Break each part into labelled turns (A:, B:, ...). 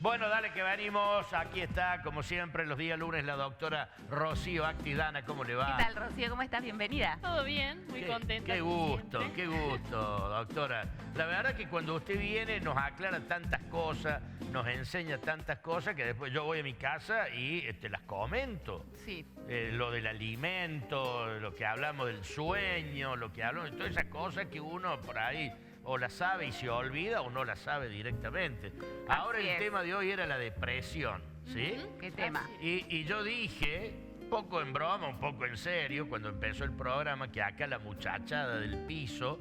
A: Bueno, dale que venimos. Aquí está, como siempre, los días lunes, la doctora Rocío Actidana. ¿Cómo le va?
B: ¿Qué tal, Rocío? ¿Cómo estás? Bienvenida.
C: Todo bien, muy contenta.
A: Qué gusto, doctora. La verdad que cuando usted viene nos aclara tantas cosas, nos enseña tantas cosas que después yo voy a mi casa y las comento.
B: Sí.
A: Lo del alimento, lo que hablamos del sueño, lo que hablamos de todas esas cosas que uno por ahí o la sabe y se olvida o no la sabe directamente. Ahora el tema de hoy era la depresión, ¿sí?
B: ¿Qué tema?
A: Y yo dije, un poco en broma, un poco en serio, cuando empezó el programa, que acá la muchachada del piso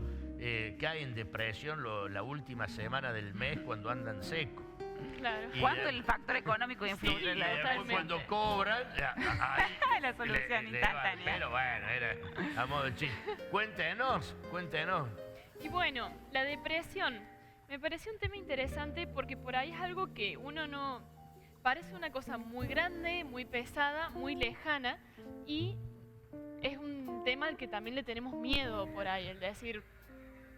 A: cae en depresión la última semana del mes cuando andan secos.
C: Claro.
B: ¿Cuánto el factor económico influye en la
A: después cuando cobran, ahí
B: la solución instantánea.
A: Pero bueno, era a modo de chiste. Cuéntenos.
C: Y bueno, la depresión me pareció un tema interesante porque por ahí es algo que uno no... Parece una cosa muy grande, muy pesada, muy lejana y es un tema al que también le tenemos miedo por ahí, es decir,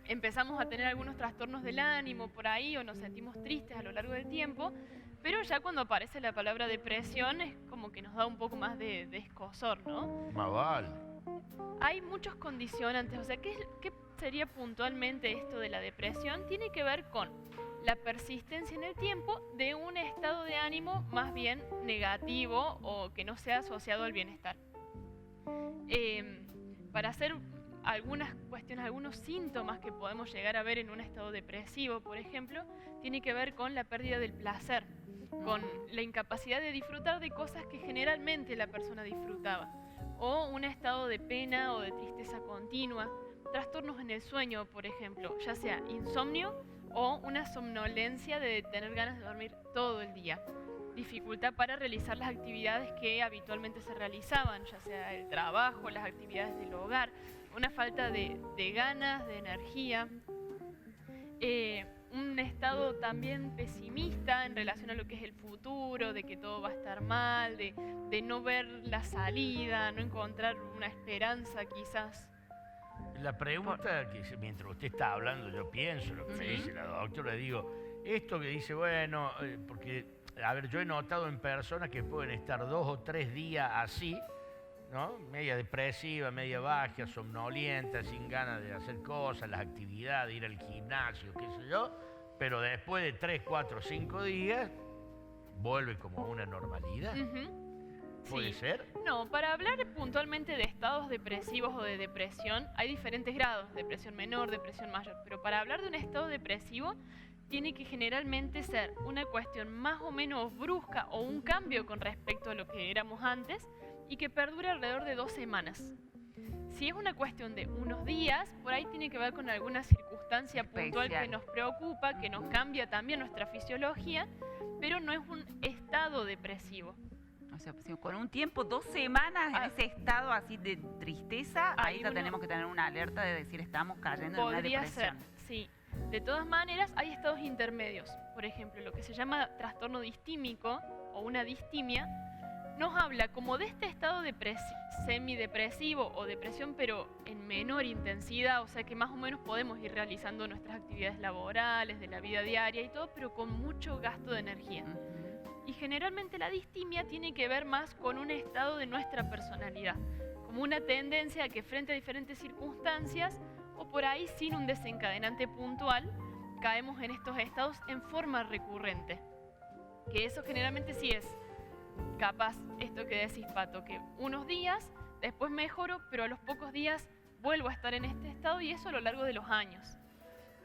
C: empezamos a tener algunos trastornos del ánimo por ahí o nos sentimos tristes a lo largo del tiempo, pero ya cuando aparece la palabra depresión es como que nos da un poco más de escozor, ¿no?
A: Más vale.
C: Hay muchos condicionantes, o sea, ¿qué sería puntualmente esto de la depresión? Tiene que ver con la persistencia en el tiempo de un estado de ánimo más bien negativo o que no sea asociado al bienestar. Para hacer algunas cuestiones, algunos síntomas que podemos llegar a ver en un estado depresivo, por ejemplo, tiene que ver con la pérdida del placer, con la incapacidad de disfrutar de cosas que generalmente la persona disfrutaba, o un estado de pena o de tristeza continua, trastornos en el sueño, por ejemplo, ya sea insomnio o una somnolencia de tener ganas de dormir todo el día, dificultad para realizar las actividades que habitualmente se realizaban, ya sea el trabajo, las actividades del hogar, una falta de ganas, de energía, un estado también pesimista en relación a lo que es el futuro, de que todo va a estar mal, de no ver la salida, no encontrar una esperanza quizás.
A: La pregunta que mientras usted está hablando, yo pienso lo que me dice la doctora, le digo, esto que dice, bueno, porque, a ver, yo he notado en personas que pueden estar 2 o 3 días así, ¿no? Media depresiva, media baja, somnolienta, sin ganas de hacer cosas, las actividades, ir al gimnasio, qué sé yo, pero después de 3, 4, 5 días, vuelve como a una normalidad. ¿Puede ser?
C: No, para hablar puntualmente de estados depresivos o de depresión, hay diferentes grados, depresión menor, depresión mayor, pero para hablar de un estado depresivo, tiene que generalmente ser una cuestión más o menos brusca o un cambio con respecto a lo que éramos antes y que perdure alrededor de 2 semanas. Si es una cuestión de unos días, por ahí tiene que ver con alguna circunstancia puntual que nos preocupa, que nos cambia también nuestra fisiología, pero no es un estado depresivo.
B: O sea, con un tiempo, 2 semanas en ese estado así de tristeza, ahí ya tenemos que tener una alerta de decir estamos cayendo en una depresión.
C: Podría ser, sí. De todas maneras, hay estados intermedios. Por ejemplo, lo que se llama trastorno distímico o una distimia, nos habla como de este estado semidepresivo o depresión, pero en menor intensidad, o sea que más o menos podemos ir realizando nuestras actividades laborales, de la vida diaria y todo, pero con mucho gasto de energía. Y generalmente la distimia tiene que ver más con un estado de nuestra personalidad, como una tendencia a que frente a diferentes circunstancias o por ahí sin un desencadenante puntual, caemos en estos estados en forma recurrente. Que eso generalmente sí es capaz, esto que decís, Pato, que unos días, después mejoro, pero a los pocos días vuelvo a estar en este estado y eso a lo largo de los años.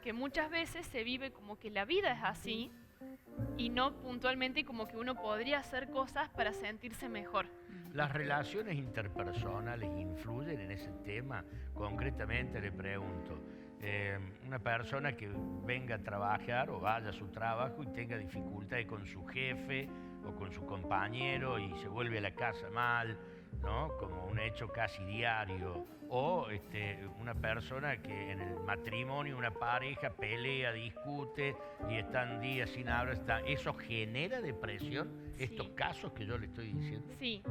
C: Que muchas veces se vive como que la vida es así, y no puntualmente como que uno podría hacer cosas para sentirse mejor.
A: ¿Las relaciones interpersonales influyen en ese tema? Concretamente le pregunto, una persona que venga a trabajar o vaya a su trabajo y tenga dificultades con su jefe o con su compañero y se vuelve a la casa mal, ¿no? Como un hecho casi diario. O una persona que en el matrimonio, una pareja pelea, discute y están días sin hablar. ¿Eso genera depresión?
C: Sí.
A: Estos casos que yo le estoy diciendo.
C: Sí,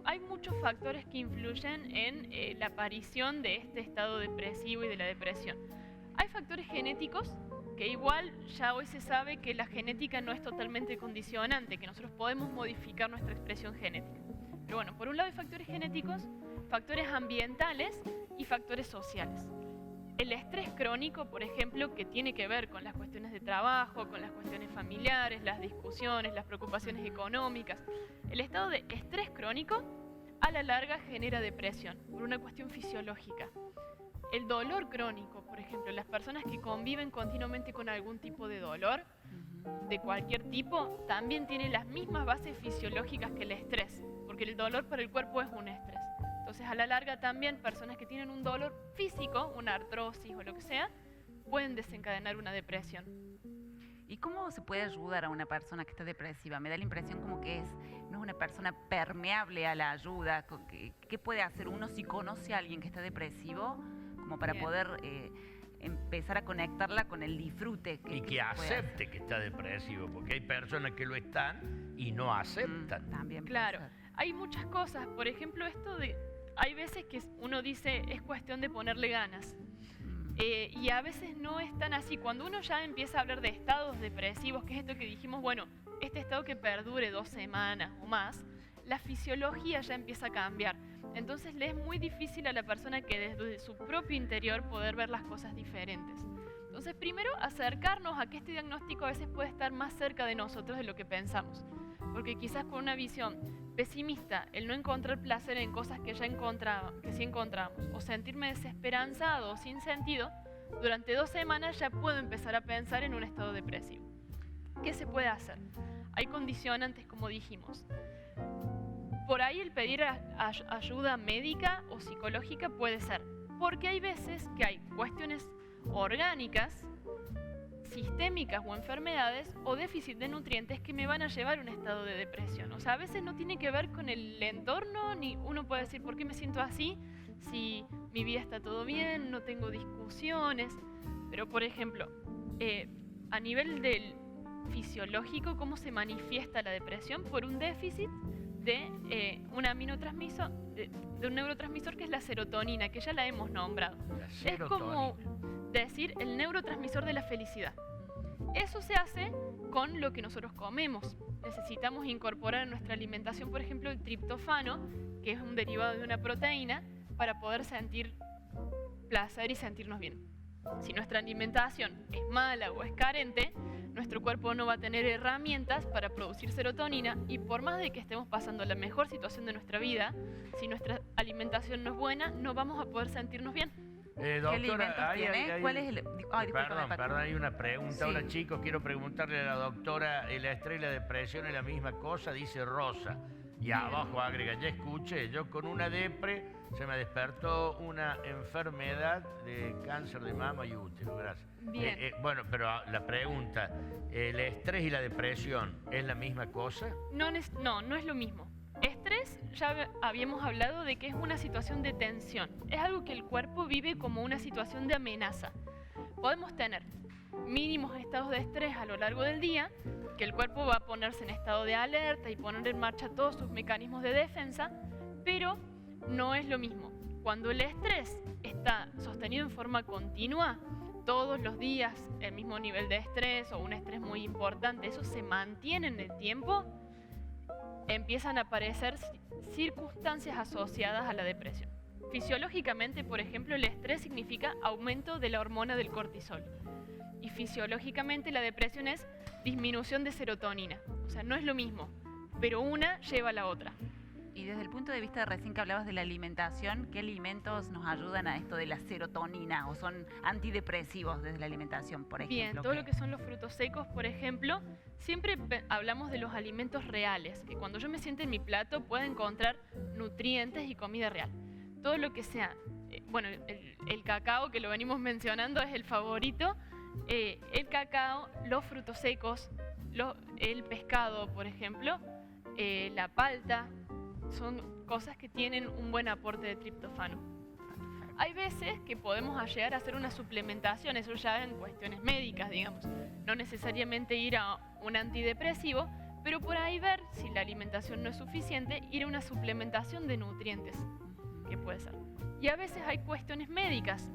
C: hay muchos factores que influyen en la aparición de este estado depresivo y de la depresión. Hay factores genéticos que igual ya hoy se sabe que la genética no es totalmente condicionante, que nosotros podemos modificar nuestra expresión genética. Pero bueno, por un lado hay factores genéticos, factores ambientales y factores sociales. El estrés crónico, por ejemplo, que tiene que ver con las cuestiones de trabajo, con las cuestiones familiares, las discusiones, las preocupaciones económicas. El estado de estrés crónico a la larga genera depresión por una cuestión fisiológica. El dolor crónico, por ejemplo, las personas que conviven continuamente con algún tipo de dolor, de cualquier tipo, también tienen las mismas bases fisiológicas que el estrés, porque el dolor para el cuerpo es un estrés. Entonces, a la larga también, personas que tienen un dolor físico, una artrosis o lo que sea, pueden desencadenar una depresión.
B: ¿Y cómo se puede ayudar a una persona que está depresiva? Me da la impresión como que no es una persona permeable a la ayuda. ¿Qué puede hacer uno si conoce a alguien que está depresivo como para poder empezar a conectarla con el disfrute?
A: Y que acepte que está depresivo, porque hay personas que lo están y no aceptan.
B: También
C: claro, hay muchas cosas. Por ejemplo, hay veces que uno dice es cuestión de ponerle ganas. Y a veces no es tan así. Cuando uno ya empieza a hablar de estados depresivos, que es esto que dijimos, bueno, este estado que perdure 2 semanas o más, la fisiología ya empieza a cambiar. Entonces le es muy difícil a la persona que desde su propio interior poder ver las cosas diferentes. Entonces primero acercarnos a que este diagnóstico a veces puede estar más cerca de nosotros de lo que pensamos. Porque quizás con una visión pesimista, el no encontrar placer en cosas que sí encontramos, o sentirme desesperanzado o sin sentido, durante 2 semanas ya puedo empezar a pensar en un estado depresivo. ¿Qué se puede hacer? Hay condicionantes, como dijimos. Por ahí el pedir ayuda médica o psicológica puede ser, porque hay veces que hay cuestiones orgánicas, sistémicas o enfermedades o déficit de nutrientes que me van a llevar a un estado de depresión. O sea, a veces no tiene que ver con el entorno, ni uno puede decir, ¿por qué me siento así? Si mi vida está todo bien, no tengo discusiones. Pero, por ejemplo, a nivel del fisiológico, ¿cómo se manifiesta la depresión? Por un déficit de un aminotransmisor, de un neurotransmisor que es la serotonina, que ya la hemos nombrado. Es como decir el neurotransmisor de la felicidad. Eso se hace con lo que nosotros comemos. Necesitamos incorporar en nuestra alimentación, por ejemplo, el triptofano, que es un derivado de una proteína, para poder sentir placer y sentirnos bien. Si nuestra alimentación es mala o es carente, nuestro cuerpo no va a tener herramientas para producir serotonina, y por más de que estemos pasando la mejor situación de nuestra vida, si nuestra alimentación no es buena, no vamos a poder sentirnos bien.
A: Doctora,
B: ¿qué alimentos tiene? ¿Cuál es el...?
A: Perdón, hay una pregunta.
B: Sí.
A: Hola chicos, quiero preguntarle a la doctora, ¿el estrés y la depresión es la misma cosa? Dice Rosa. Y abajo agrega, ya escuché, yo con una depre se me despertó una enfermedad de cáncer de mama y útero. Gracias.
C: Bien.
A: Bueno, pero la pregunta, ¿el estrés y la depresión es la misma cosa?
C: No es lo mismo. Estrés, ya habíamos hablado de que es una situación de tensión. Es algo que el cuerpo vive como una situación de amenaza. Podemos tener mínimos estados de estrés a lo largo del día, que el cuerpo va a ponerse en estado de alerta y poner en marcha todos sus mecanismos de defensa, pero no es lo mismo. Cuando el estrés está sostenido en forma continua, todos los días el mismo nivel de estrés o un estrés muy importante, eso se mantiene en el tiempo, empiezan a aparecer circunstancias asociadas a la depresión. Fisiológicamente, por ejemplo, el estrés significa aumento de la hormona del cortisol. Y fisiológicamente la depresión es disminución de serotonina. O sea, no es lo mismo, pero una lleva a la otra.
B: Y desde el punto de vista de recién que hablabas de la alimentación, ¿qué alimentos nos ayudan a esto de la serotonina o son antidepresivos desde la alimentación, por ejemplo?
C: Bien, todo lo que son los frutos secos, por ejemplo, siempre hablamos de los alimentos reales, que cuando yo me siente en mi plato pueda encontrar nutrientes y comida real. Todo lo que sea, bueno, el cacao, que lo venimos mencionando, es el favorito. El cacao, los frutos secos, el pescado, por ejemplo, la palta, son cosas que tienen un buen aporte de triptofano. Hay veces que podemos llegar a hacer una suplementación, eso ya en cuestiones médicas, digamos. No necesariamente ir a un antidepresivo, pero por ahí ver si la alimentación no es suficiente, ir a una suplementación de nutrientes, que puede ser. Y a veces hay cuestiones médicas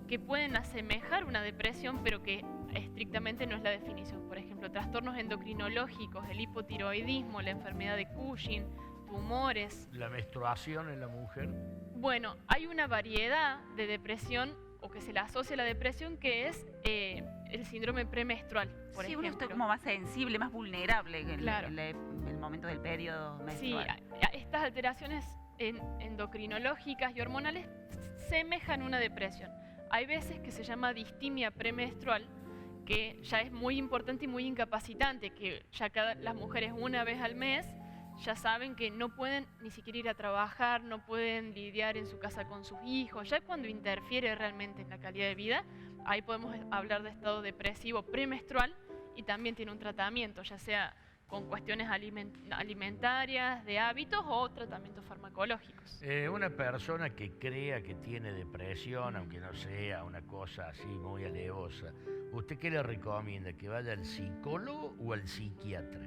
C: que pueden asemejar una depresión, pero que estrictamente no es la definición. Por ejemplo, trastornos endocrinológicos, el hipotiroidismo, la enfermedad de Cushing, tumores.
A: ¿La menstruación en la mujer?
C: Bueno, hay una variedad de depresión o que se le asocia a la depresión, que es el síndrome premenstrual, por
B: sí,
C: ejemplo.
B: uno está como más sensible, más vulnerable en
C: Claro.
B: el momento del periodo
C: Sí,
B: menstrual.
C: estas alteraciones endocrinológicas y hormonales semejan una depresión. Hay veces que se llama distimia premenstrual, que ya es muy importante y muy incapacitante, que ya las mujeres una vez al mes ya saben que no pueden ni siquiera ir a trabajar, no pueden lidiar en su casa con sus hijos. Ya cuando interfiere realmente en la calidad de vida, ahí podemos hablar de estado depresivo premenstrual, y también tiene un tratamiento, ya sea con cuestiones alimentarias, de hábitos o tratamientos farmacológicos.
A: Una persona que crea que tiene depresión, aunque no sea una cosa así muy alevosa, ¿usted qué le recomienda? ¿Que vaya al psicólogo o al psiquiatra?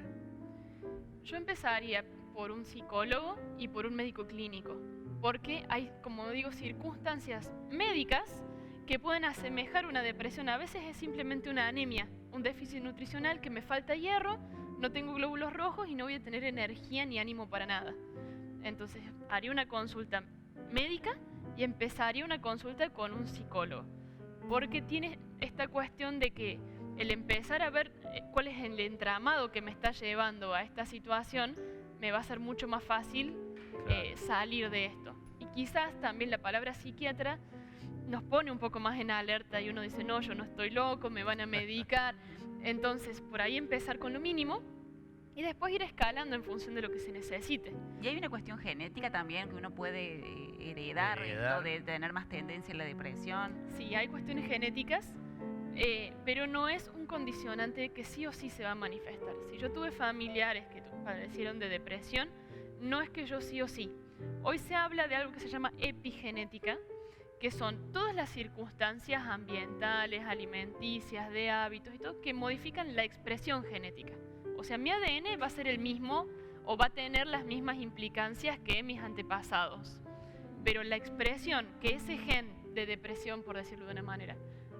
C: Yo empezaría por un psicólogo y por un médico clínico, porque hay, como digo, circunstancias médicas que pueden asemejar una depresión. A veces es simplemente una anemia, un déficit nutricional, que me falta hierro, no tengo glóbulos rojos y no voy a tener energía ni ánimo para nada. Entonces haría una consulta médica y empezaría una consulta con un psicólogo, porque tiene esta cuestión de que el empezar a ver cuál es el entramado que me está llevando a esta situación, me va a ser mucho más fácil salir de esto. Y quizás también la palabra psiquiatra nos pone un poco más en alerta y uno dice, no, yo no estoy loco, me van a medicar. Entonces, por ahí empezar con lo mínimo y después ir escalando en función de lo que se necesite.
B: Y hay una cuestión genética también, que uno puede heredar esto de tener más tendencia a la depresión.
C: Sí, hay cuestiones genéticas, pero no es un condicionante que sí o sí se va a manifestar. Si yo tuve familiares que padecieron de depresión, no es que yo sí o sí. Hoy se habla de algo que se llama epigenética, que son todas las circunstancias ambientales, alimenticias, de hábitos y todo, que modifican la expresión genética. O sea, mi ADN va a ser el mismo o va a tener las mismas implicancias que mis antepasados. Pero la expresión, que ese gen de depresión, por decirlo de una manera,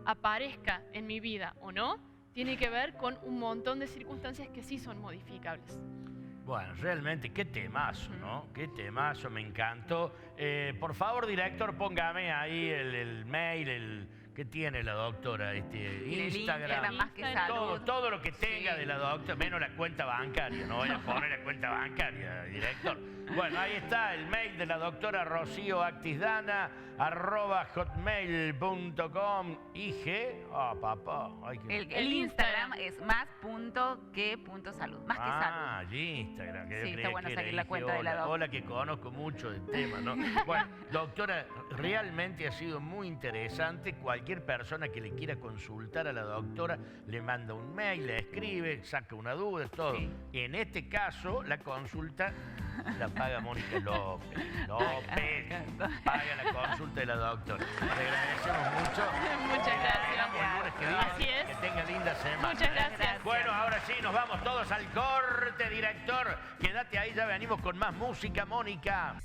C: aparezca en mi vida o no, tiene que ver con un montón de circunstancias que sí son modificables.
A: Bueno, realmente, qué temazo, ¿no? Qué temazo, me encantó. Por favor, director, póngame ahí el mail, que tiene la doctora, Instagram,
B: Más que salud.
A: todo lo que tenga
B: Sí.
A: de la doctora, menos la cuenta bancaria, no voy a poner la cuenta bancaria, director. Bueno, ahí está el mail de la doctora Rocío Actisdana, @hotmail.com, IG, papá.
B: El Instagram es más.que.salud. Más que salud.
A: Ah, Instagram. Que
B: Sí,
A: yo
B: está
A: creía
B: bueno
A: que
B: seguir
A: era
B: la
A: IG.
B: cuenta de la doc.
A: Hola, que conozco mucho del tema, ¿no? Bueno, doctora, realmente ha sido muy interesante. Cualquier persona que le quiera consultar a la doctora le manda un mail, le escribe, saca una duda, todo.
B: Sí.
A: En este caso, la consulta la paga Mónica López. Paga la consulta de la doctora. Le agradecemos mucho.
C: Muchas gracias.
A: Nos vemos el lunes que viene.
C: Así es.
A: Que tenga linda semana.
C: Muchas gracias.
A: Bueno, ahora sí, nos vamos todos al corte, director. Quédate ahí, ya venimos con más música, Mónica.